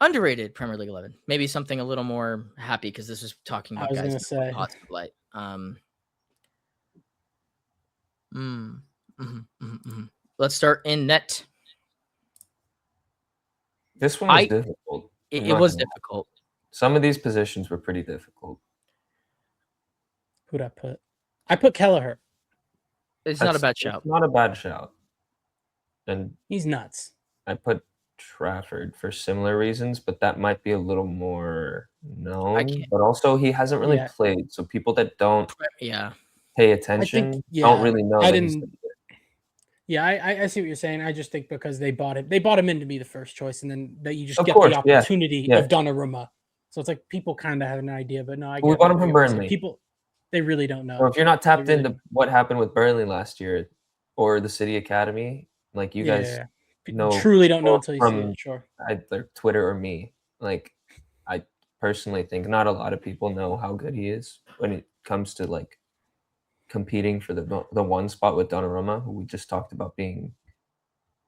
Underrated Premier League 11. Maybe something a little more happy because this was talking I about was guys gonna say. hot spotlight. Let's start in net. This one was difficult. It was difficult. Some of these positions were pretty difficult. Who'd I put? I put Kelleher. It's not a bad shout. Not a bad shout. And he's nuts. I put Trafford for similar reasons, but that might be a little more known. But also, he hasn't really played, so people that don't pay attention don't really know. I didn't. Yeah, I see what you're saying. I just think because they bought him in to be the first choice, and then that you just get the opportunity of Donnarumma. So it's like people kind of have an idea, but no, we bought him from Burnley. People, they really don't know. Or if you're not tapped into what happened with Burnley last year or the City Academy, like you guys know, truly don't know until you see it. Sure, either Twitter or me. Like, I personally think not a lot of people know how good he is when it comes to like competing for the one spot with Donnarumma, who we just talked about being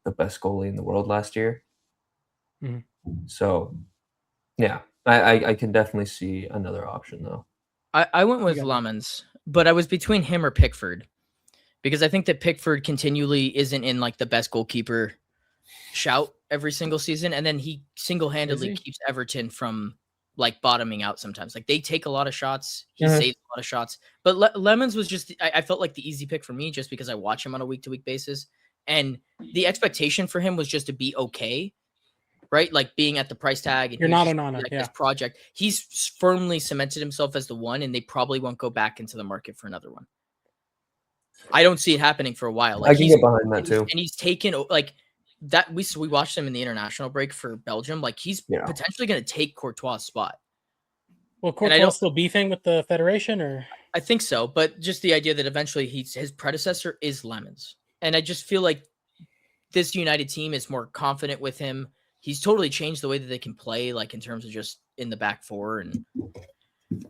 the best goalie in the world last year. Mm-hmm. So, yeah, I can definitely see another option though. I went with Lemons, but I was between him or Pickford because I think that Pickford continually isn't in like the best goalkeeper shout every single season, and then he single-handedly keeps Everton from like bottoming out sometimes. Like they take a lot of shots, he saves a lot of shots. But Lemons was just I felt like the easy pick for me just because I watch him on a week-to-week basis, and the expectation for him was just to be okay. Right, like being at the price tag, and you're not on this project. He's firmly cemented himself as the one, and they probably won't go back into the market for another one. I don't see it happening for a while. Like I can get behind that too. And he's taken like that. We watched him in the international break for Belgium. Like he's potentially going to take Courtois' spot. Well, Courtois still beefing with the federation, or I think so, but just the idea that eventually his predecessor is Lemons, and I just feel like this United team is more confident with him. He's totally changed the way that they can play, like in terms of just in the back four. And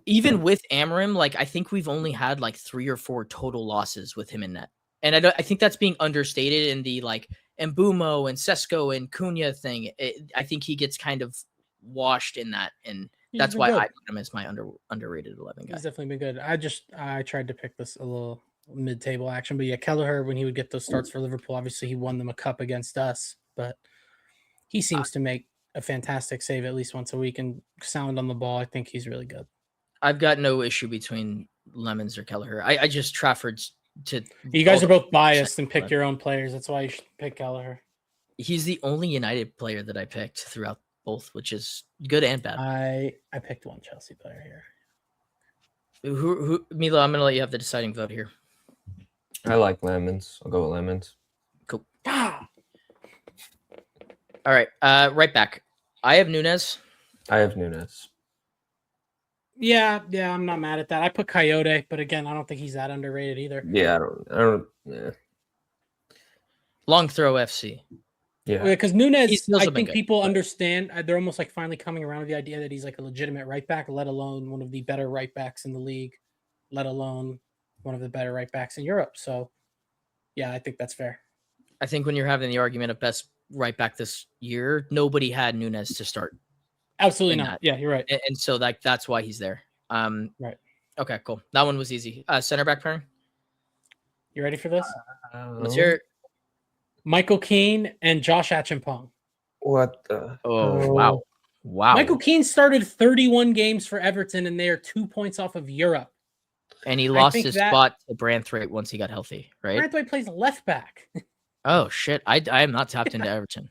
even with Amorim, like I think we've only had like 3 or 4 total losses with him in net. And I think that's being understated in the like Mbumo and Sesko and Cunha thing. I think he gets kind of washed in that. And that's why I put him as my underrated 11 guy. He's definitely been good. I tried to pick this a little mid-table action, but yeah, Kelleher, when he would get those starts for Liverpool, obviously he won them a cup against us, but he seems to make a fantastic save at least once a week and sound on the ball. I think he's really good. I've got no issue between Lemons or Kelleher. I just Trafford's to. You guys are both biased and pick your own players. That's why you should pick Kelleher. He's the only United player that I picked throughout both, which is good and bad. I picked one Chelsea player here. Who Milo? I'm gonna let you have the deciding vote here. I like Lemons. I'll go with Lemons. Cool. All right, right back. I have Nunes. I have Nunes. Yeah, I'm not mad at that. I put Coyote, but again, I don't think he's that underrated either. Yeah, I don't. Yeah. Long throw FC. Yeah, because Nunes, I think people understand. They're almost like finally coming around with the idea that he's like a legitimate right back, let alone one of the better right backs in the league, let alone one of the better right backs in Europe. So, yeah, I think that's fair. I think when you're having the argument of best right back this year, nobody had Nunes to start. Absolutely not. Yeah, you're right. And so that's why he's there. Right. Okay, cool. That one was easy. Center back pairing. You ready for this? Let's hear it. Michael Keane and Josh Achimpong. What the? Oh, wow. Michael Keane started 31 games for Everton, and they are 2 points off of Europe. And he lost his spot to Branthwaite once he got healthy, right? Branthwaite plays left back. Oh, shit. I am not tapped into Everton.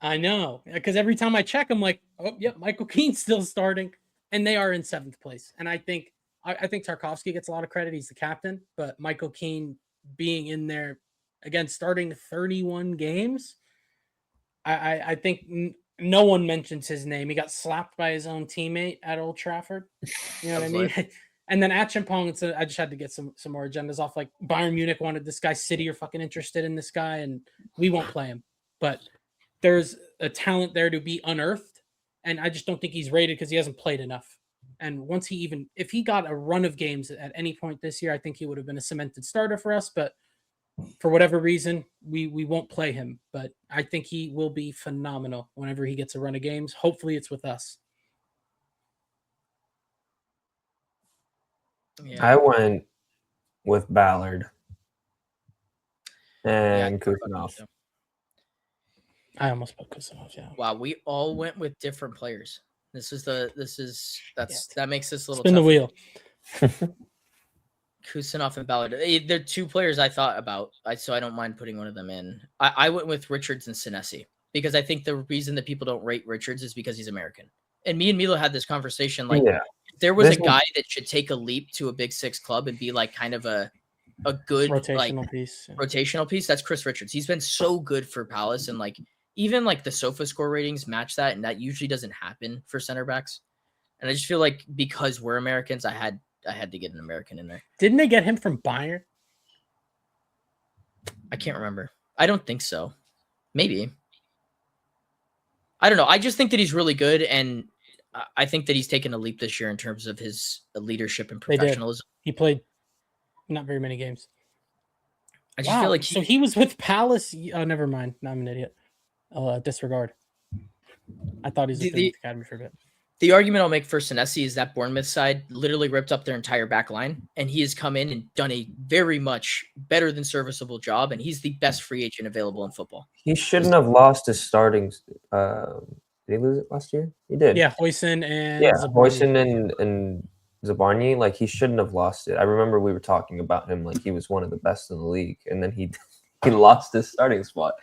I know, because every time I check, I'm like, oh, yep, Michael Keane's still starting, and they are in 7th place. And I think Tarkowski gets a lot of credit. He's the captain, but Michael Keane being in there, again, starting 31 games, I think no one mentions his name. He got slapped by his own teammate at Old Trafford. You know what I mean? And then Achimpong, I just had to get some more agendas off. Like Bayern Munich wanted this guy, City are fucking interested in this guy, and we won't play him. But there's a talent there to be unearthed, and I just don't think he's rated because he hasn't played enough. And if he got a run of games at any point this year, I think he would have been a cemented starter for us. But for whatever reason, we won't play him, but I think he will be phenomenal whenever he gets a run of games. Hopefully, it's with us. Yeah. I went with Ballard Yeah, and Kusanov. I almost put Kusanov. Yeah. Wow, we all went with different players. That makes this a little Spin the tougher. wheel. Kusanov and Ballard. They're two players I thought about, so I don't mind putting one of them in. I went with Richards and Senesi because I think the reason that people don't rate Richards is because he's American. And me and Milo had this conversation. Like, Yeah. if there was This a guy that should take a leap to a Big Six club and be like kind of a good Rotational piece. rotational piece, that's Chris Richards. He's been so good for Palace, and like even like the sofa score ratings match that, and that usually doesn't happen for center backs. And I just feel like because we're Americans, I had to get an American in there. Didn't they get him from Bayern? I can't remember. I don't think so. Maybe. I don't know. I just think that he's really good, and I think that he's taken a leap this year in terms of his leadership and They did. professionalism. He played not very many games. I just feel like so he was with Palace. Oh, never mind. No, I'm an idiot. Disregard. I thought he was with the academy for a bit. The argument I'll make for Senesi is that Bournemouth side literally ripped up their entire back line, and he has come in and done a very much better than serviceable job, and he's the best free agent available in football. He shouldn't have lost his starting. Did he lose it last year? He did. Yeah, Hoyson and Hoyson and Zabarny. Like, he shouldn't have lost it. I remember we were talking about him like he was one of the best in the league, and then he lost his starting spot.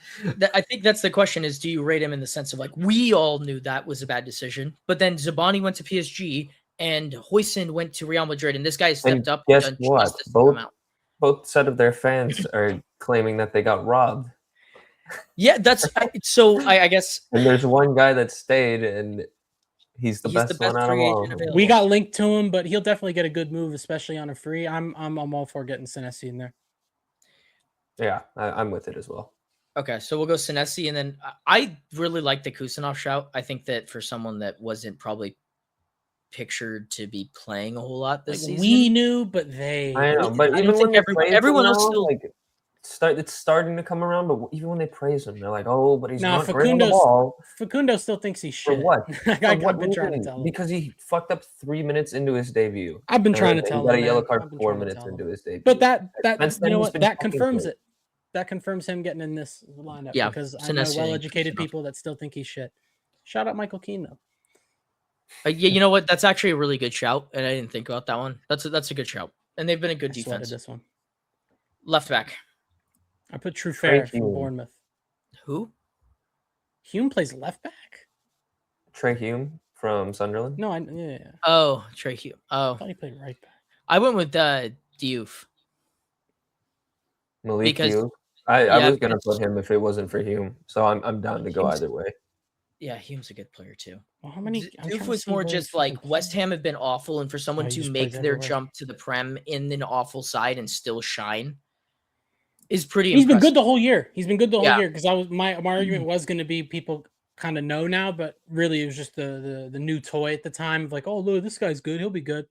I think that's the question: is do you rate him in the sense of like we all knew that was a bad decision, but then Zabarny went to PSG and Hoyson went to Real Madrid, and this guy stepped up. Guess what? Both set of their fans are claiming that they got robbed. Yeah, that's so. I guess. And there's one guy that stayed, and he's the best one out of all. We got linked to him, but he'll definitely get a good move, especially on a free. I'm all for getting Senesi in there. Yeah, I'm with it as well. Okay, so we'll go Senesi, and then I really like the Kusanov shout. I think that for someone that wasn't probably pictured to be playing a whole lot this season, we knew, but they. I know, but even when everyone else still like it's starting to come around. But even when they praise him, they're like, "Oh, but he's not great on the ball." Facundo still thinks he's shit. For what? I've been trying to tell him because he fucked up 3 minutes into his debut. I've been trying to tell him. He got a yellow card 4 minutes into his debut. But that you know what? That confirms it. That confirms him getting in this lineup. Yeah, because I know well-educated people that still think he's shit. Shout out Michael Keane though. Yeah, you know what? That's actually a really good shout, and I didn't think about that one. That's a good shout, and they've been a good defense. This one, left back. I put True Fair from Bournemouth. Who? Hume plays left back. Trey Hume from Sunderland. No, yeah. Oh, Trey Hume. Oh, I thought he played right back. I went with Diouf. Malik Diouf. I was gonna put him if it wasn't for Hume, so I'm down to go either way. Yeah, Hume's a good player too. Well, how many? Diouf was more just like West Ham have been awful, and for someone to make their jump to the Prem in an awful side and still shine is pretty. He's impressive. been good the whole year. He's been good the whole year because my argument was going to be people kind of know now, but really it was just the new toy at the time of like, oh look, this guy's good, he'll be good.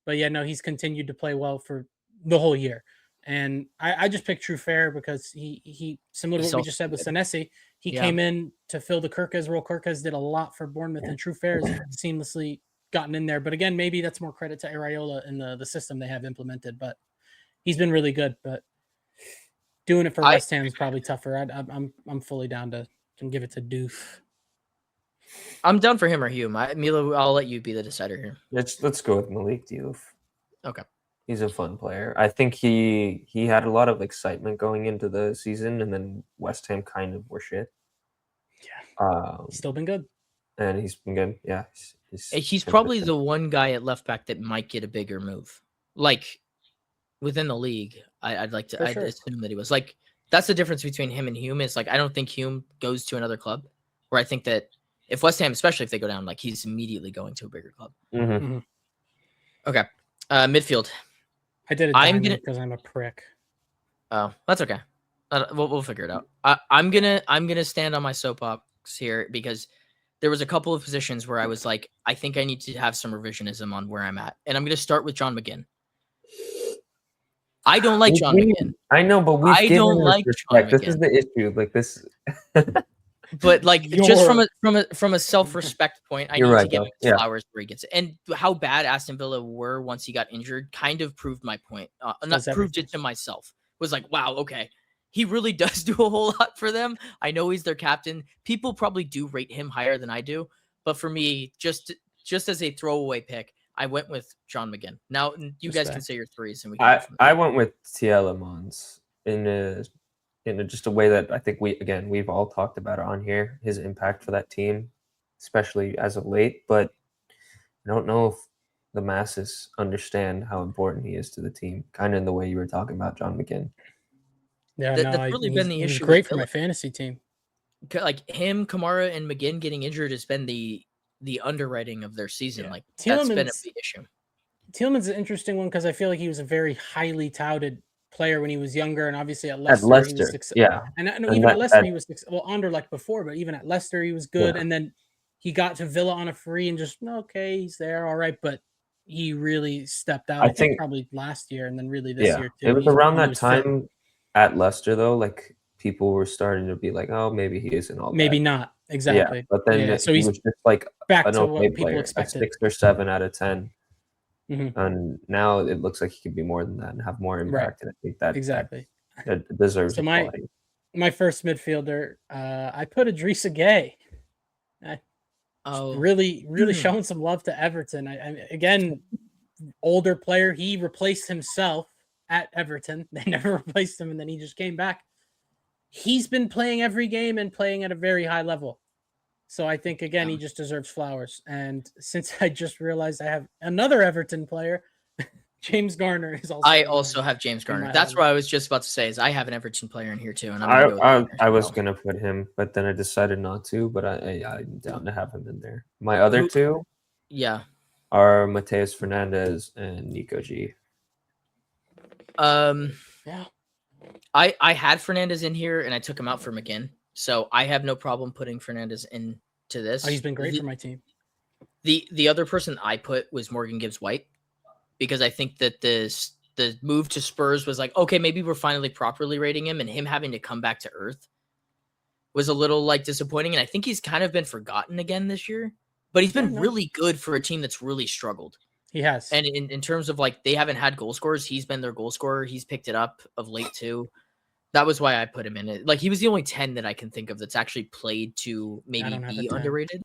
But yeah, no, he's continued to play well for the whole year. And I just picked True Fair because he similar to what we just said with Senesi, he came in to fill the Kirkes role. Kirkes did a lot for Bournemouth, and True Fair has seamlessly gotten in there. But again, maybe that's more credit to Areola and the system they have implemented. But he's been really good. But doing it for West Ham is probably tougher. I'm fully down to give it to Doof. I'm down for him or Hume. Milo, I'll let you be the decider here. Let's go with Malik Diouf. Okay. He's a fun player. I think he had a lot of excitement going into the season, and then West Ham kind of were shit. Yeah. He's still been good. And he's been good. Yeah. He's probably the one guy at left back that might get a bigger move. Like within the league, I'd assume that he was. Like that's the difference between him and Hume is like I don't think Hume goes to another club. Where I think that if West Ham, especially if they go down, like he's immediately going to a bigger club. Mm-hmm. Okay. Midfield. I did it because I'm a prick. Oh, that's okay. We'll figure it out. I'm gonna stand on my soapbox here because there was a couple of positions where I was like, I think I need to have some revisionism on where I'm at, and I'm gonna start with John McGinn. I don't like John McGinn. I know, but we've I given don't this like John respect. This is McGinn. the issue. Like this. But like just Your- from a self-respect point, I You're need right, to give though. him Yeah. flowers where he gets it. And how bad Aston Villa were once he got injured kind of proved my point. Not Does proved it to myself. Was like, wow, okay. He really does do a whole lot for them. I know he's their captain. People probably do rate him higher than I do, but for me, just as a throwaway pick, I went with John McGinn. Now you guys can say your threes, and we can go from there. I went with Tielemans in just a way that I think we've all talked about it on here, his impact for that team, especially as of late. But I don't know if the masses understand how important he is to the team, kind of in the way you were talking about John McGinn. Yeah, That's really been the he's issue great with for my Villa. fantasy team. Like him, Kamara, and McGinn getting injured has been the underwriting of their season. Yeah. Like that's been a Tielemans- big issue. Tielemans is an interesting one because I feel like he was a very highly touted player when he was younger, and obviously at Leicester, At he Leicester, was yeah. And I know And even that- at Leicester, that- he was well Anderlecht before, but even at Leicester, he was good. Yeah. And then he got to Villa on a free, and just okay, he's there, all right. But he really stepped out. I I think think- probably last year, and then really this year too. It was He's- around when he that was fit. time at Leicester, though, like people were starting to be like, oh, maybe he isn't all Maybe that. not exactly. Yeah, but then so he he's was just like back an to okay what people player, a expected. 6 or 7 out of 10. Mhm. And now it looks like he could be more than that and have more impact. And I think that Exactly. that deserves So a my- quality. My first midfielder, I put Idrissa Gueye. Oh, Really showing some love to Everton. I again, older player. He replaced himself at Everton. They never replaced him, and then he just came back. He's been playing every game and playing at a very high level. So I think again, he just deserves flowers. And since I just realized I have another Everton player, James Garner is also. I also have James Garner. my That's lineup. what I was just about to say. Is I have an Everton player in here too, and I'm gonna go with I Garner as was well. gonna put him, but then I decided not to. But I'm down to have him in there. My other two Yeah. are Mateus Fernandez and Nico G. Yeah. I had Fernandez in here, and I took him out for McGinn, so I have no problem putting Fernandez into this. Oh, he's been great for my team. The other person I put was Morgan Gibbs White, because I think that the move to Spurs was like, okay, maybe we're finally properly rating him, and him having to come back to earth was a little like disappointing. And I think he's kind of been forgotten again this year, but he's been really good for a team that's really struggled. He has. And in terms of like, they haven't had goal scorers, he's been their goal scorer. He's picked it up of late too. That was why I put him in it. Like, he was the only 10 that I can think of that's actually played to maybe don't have a be 10. underrated.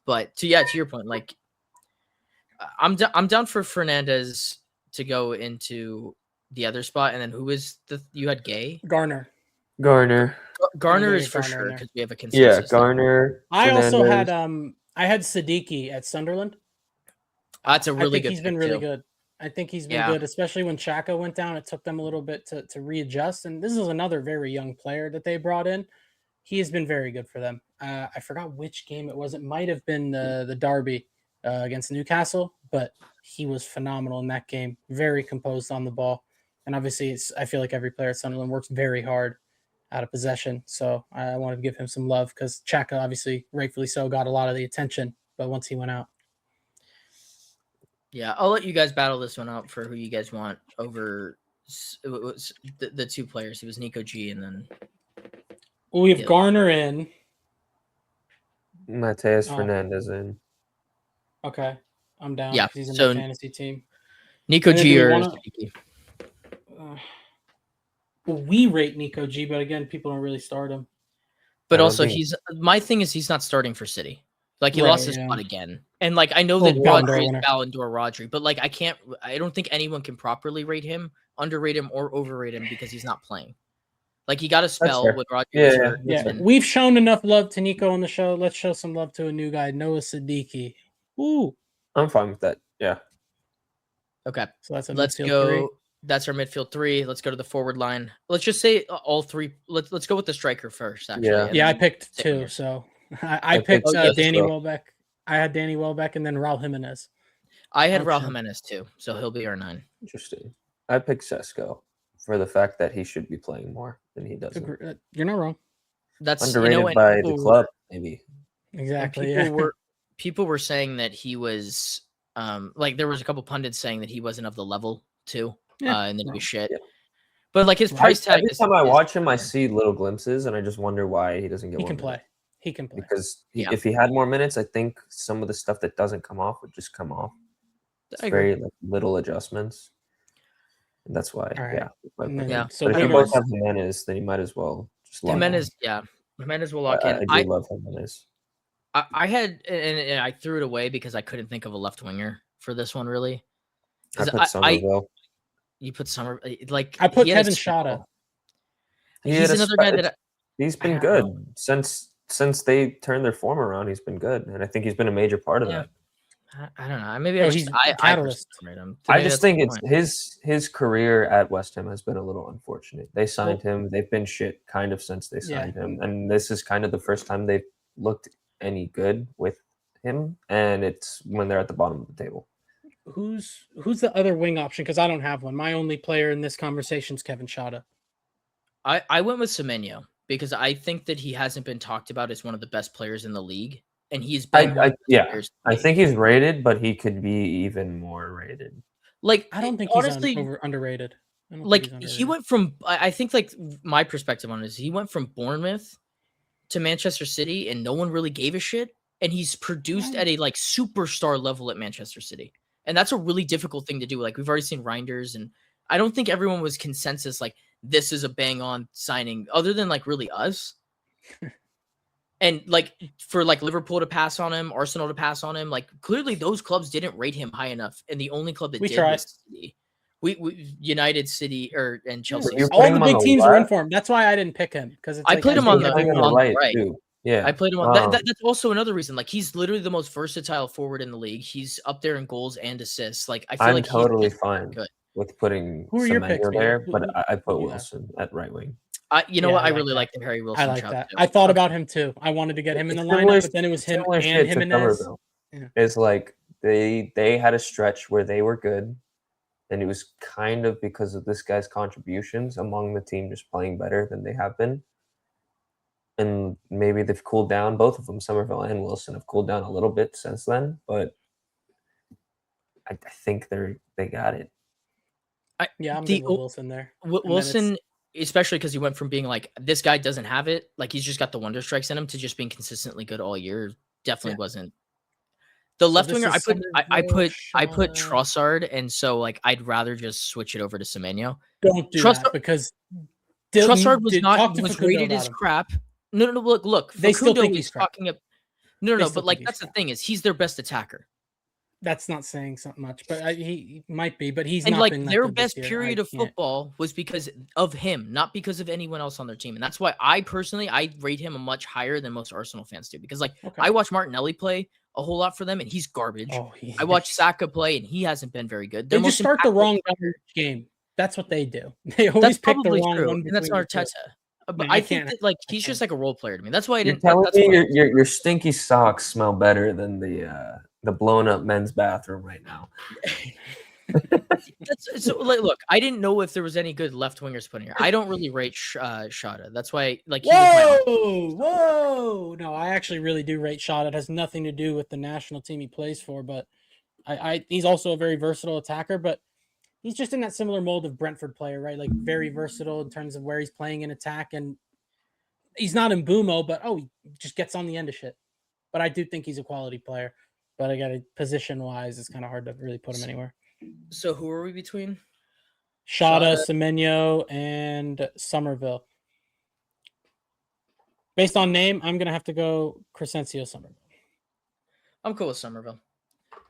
But to your point, like, I'm down for Fernandez to go into the other spot. And then who is you had Gay? Garner. Garner. Garner Maybe is for Garner in sure, there. because we have a Yeah, consensus. Garner. I also had Fernandez. I had Siddiqui at Sunderland. That's a really I think good he's been pick, really too. good. I think he's been Yeah. good, especially when Chaka went down. It took them a little bit to readjust. And this is another very young player that they brought in. He has been very good for them. I forgot which game it was. It might have been the derby against Newcastle, but he was phenomenal in that game. Very composed on the ball. And obviously, I feel like every player at Sunderland works very hard out of possession. So I wanted to give him some love because Chaka, obviously, rightfully so, got a lot of the attention. But once he went out, Yeah, I'll let you guys battle this one out for who you guys want over the two players. It was Nico G and then we have Yeah. Garner in. Mateus Oh. Fernandez in. Okay, I'm down. Yeah, 'cause he's in so- my fantasy team. Nico And then G do we or wanna- Siddiqui. Well, we rate Nico G, but again, people don't really start him. But I don't also, think- my thing is he's not starting for City. Like, he Right, lost his yeah. spot again. And like, I know Well, that Ballon d'Or Rodri is winner. Ballon d'Or Rodri, but like, I don't think anyone can properly rate him, underrate him, or overrate him because he's not playing. Like, he got a spell fair. when Rodri Yeah, was yeah, hurt. Yeah, That's and- we've shown enough love to Nico on the show. Let's show some love to a new guy, Noah Siddiqui. Ooh, I'm fine with that. Yeah. Okay, so that's a let's midfield go. three. That's our midfield three. Let's go to the forward line. Let's just say all three. Let's go with the striker first. Actually, Yeah. and Yeah, I then picked take one two. here. So I I picked picked- Oh, yes, Danny bro. Welbeck. I had Danny Welbeck and then Raul Jimenez. I had Raul Option. Jimenez too, so he'll be our 9. Interesting. I picked Sesko for the fact that he should be playing more than he doesn't. You're not wrong. That's Underrated and by the people- club, maybe. and Exactly. people Yeah. were saying that he was like, there was a couple pundits saying that he wasn't of the level too, Yeah, and that he well, was shit. yeah. But like his Right. price tag Every is, time I is watch him, I different. see little glimpses, and I just wonder why he doesn't get He more can play. minutes. He can play. Because Yeah. if he had more minutes, I think some of the stuff that doesn't come off would just come off. It's I agree. very like, little adjustments. And that's why, All right. yeah. And then, Yeah. so But if I you agree. both wingers. have Jimenez, then you might as well just lock in. Jimenez, yeah. Jimenez will lock in. I do love Jimenez. I had and I threw it away because I couldn't think of a left winger for this one really. I Because put Somerville. you put Summer like I put he had a Kevin spell. Shada. He's another guy that He's been I good don't since they turned their form around. He's been good, and I think he's been a major part of Yeah. that. I don't know. Maybe Oh, I he's just a I catalyst. personally don't rate him. To I me, just that's think the it's point. his career at West Ham has been a little unfortunate. They signed Well, him. They've been shit kind of since they Yeah. signed him, and this is kind of the first time they've looked any good with him, and it's when they're at the bottom of the table. Who's the other wing option? Because I don't have one. My only player in this conversation is Kevin Shada. I went with Semenyo because I think that he hasn't been talked about as one of the best players in the league, and he's been one of the best players in the I league. think he's rated, but he could be even more rated. Like I don't think honestly, he's underrated. I don't think like he's he underrated. went from I think like my perspective on it is he went from Bournemouth to Manchester City and no one really gave a shit, and he's produced Yeah. at a like superstar level at Manchester City, and that's a really difficult thing to do. Like we've already seen Reinders, and I don't think everyone was consensus like this is a bang on signing other than like really us. And like for like Liverpool to pass on him, Arsenal to pass on him, like clearly those clubs didn't rate him high enough, and the only club that We did tried. was City. We United City and Chelsea. you're All putting the him on big the teams were in left? for him. That's why I didn't pick him because I played him on the right right. too. Yeah, I played him on that's also another reason. Like he's literally the most versatile forward in the league. He's up there in goals and assists. Like I feel I'm like totally he's fine good. with putting Who are your picks, Semenyo Peter? there, Who- but I put who you have? Wilson at right wing. You know Yeah, what? I I like really that. like the Harry Wilson I like shout that. too. I thought about him too. I wanted to get him in the lineup, but then it was him Similar and shit to Jimenez. Somerville. Yeah. It's like they had a stretch where they were good, and it was kind of because of this guy's contributions among the team just playing better than they have been. And maybe they've cooled down. Both of them, Somerville and Wilson, have cooled down a little bit since then. But I think they got it. Yeah, I'm The good with Wilson there. Wilson, especially because he went from being like this guy doesn't have it, like he's just got the wonder strikes in him, to just being consistently good all year. Definitely wasn't. The So left this winger, is I put Somerville, Trossard, and so like I'd rather just switch it over to Semenyo. Don't do that because Trossard was Facundo rated as about him. crap. No, look. They still Facundo think he's is crap. talking up. No, They but still like think he's that's the crap. thing is he's their best attacker. That's not saying something much, but he might be. But he's And not like been that their good this best year. period I of can't. football was because of him, not because of anyone else on their team. And that's why I personally I rate him a much higher than most Arsenal fans do. Because like Okay. I watch Martinelli play a whole lot for them, and he's garbage. Oh, I watch Saka play, and he hasn't been very good. They Their just most start the impactful wrong player- game. That's what they do. They always That's pick the probably wrong true, one. and that's between the two. Arteta. But Man, I I think can't- that like I he's just can't. like a role player to me. That's why I You're didn't. telling That's me why your stinky socks smell better than the blown up men's bathroom right now. That's so like look, I didn't know if there was any good left wingers put in here. I don't really rate Shada. That's why like he was my Whoa! No, I actually really do rate Shot. It has nothing to do with the national team he plays for, but he's also a very versatile attacker, but he's just in that similar mold of Brentford player, right? Like very versatile in terms of where he's playing in attack, and he's not in Bumo, but he just gets on the end of shit. But I do think he's a quality player. But I got to position wise, it's kind of hard to really put him anywhere. So who are we between? Shada, Semenyo, and Somerville. Based on name, I'm gonna have to go Crescencio Somerville. I'm cool with Somerville.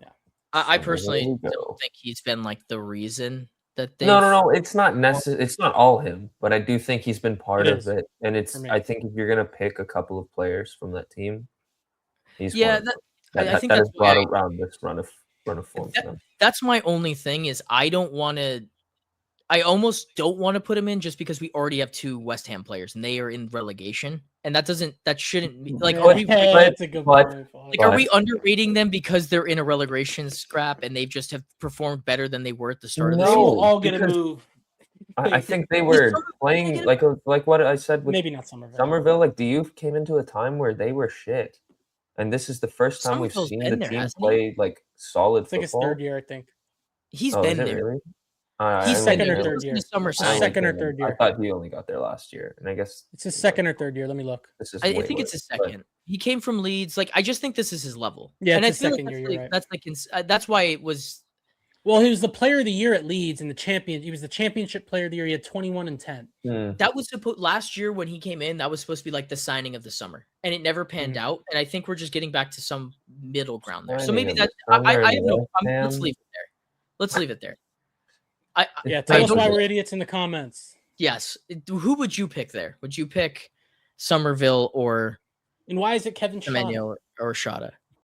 Yeah. I personally There we go. don't think he's been like the reason that they No. It's not necessary. It's not all him, but I do think he's been part It of is, it. And it's. for me. I think if you're gonna pick a couple of players from that team, he's Yeah, one of them. I think that that's has brought why around this run of form for them. that's my only thing is I almost don't want to put him in just because we already have two West Ham players and they are in relegation, and that shouldn't be like That's a good point. are we underrating them because they're in a relegation scrap and they've just have performed better than they were at the start of the They season? will all get a because- move. I think they were playing like what I said with Maybe not Somerville. Somerville. Like Diouf came into a time where they were shit, and this is the first time we've Somerville's seen been the there, team hasn't he? play like solid It's like his football. third year, I think. He's Oh, been is it there. really? I He's only second knew or him- third in year. the summer It's his I only signing. second or knew him- third I year. thought he only got there last year, and I guess It's his second or third year. Let me look. this is. I way think it's his worse, but second. He came from Leeds. Like, I just think this is his level. Yeah, and it's I his feel second like year, that's, you're right. that's like that's why it was. Well, he was the player of the year at Leeds in the champion. He was the championship player of the year. He had 21 and 10. That was supposed last year when he came in. That was supposed to be like the signing of the summer, and it never panned out. And I think we're just getting back to some middle ground there. So Signing maybe of the that summer I in have no. West Let's Ham. leave it there. Let's leave it there. I Yeah, It's tell I us don't why know. we're idiots in the comments. yes. Who would you pick there? Would you pick Somerville or And why is it Kevin Shaw? Semenyo or Shada?